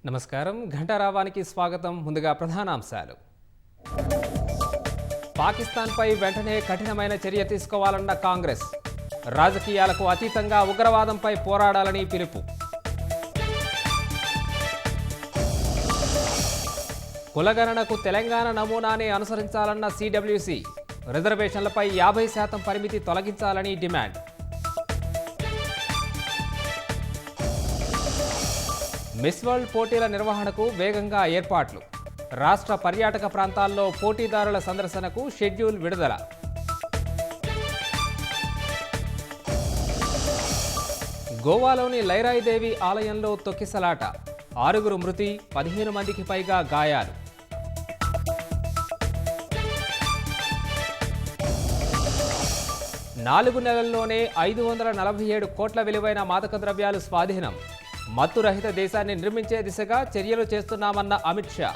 నమస్కారం. ఘంటారావానికి స్వాగతం. ముందుగా ప్రధానాంశాలు. పాకిస్తాన్పై వెంటనే కఠినమైన చర్య తీసుకోవాలన్న కాంగ్రెస్. రాజకీయాలకు అతీతంగా ఉగ్రవాదంపై పోరాడాలని పిలుపు. కులగణనకు తెలంగాణ నమూనానే అనుసరించాలన్న సిడబ్ల్యూసి. రిజర్వేషన్లపై 50% పరిమితి తొలగించాలని డిమాండ్. మిస్ వరల్డ్ పోటీల నిర్వహణకు వేగంగా ఏర్పాట్లు. రాష్ట్ర పర్యాటక ప్రాంతాల్లో పోటీదారుల సందర్శనకు షెడ్యూల్ విడుదల. గోవాలోని లైరాయిదేవి ఆలయంలో తొక్కిసలాట. 6 మృతి, 15 మందికి పైగా గాయాలు. 4 నెలల్లోనే 547 కోట్ల విలువైన మాదక ద్రవ్యాలు స్వాధీనం. మత్తురహిత దేశాన్ని నిర్మించే దిశగా చర్యలు చేస్తున్నామన్న అమిత్ షా.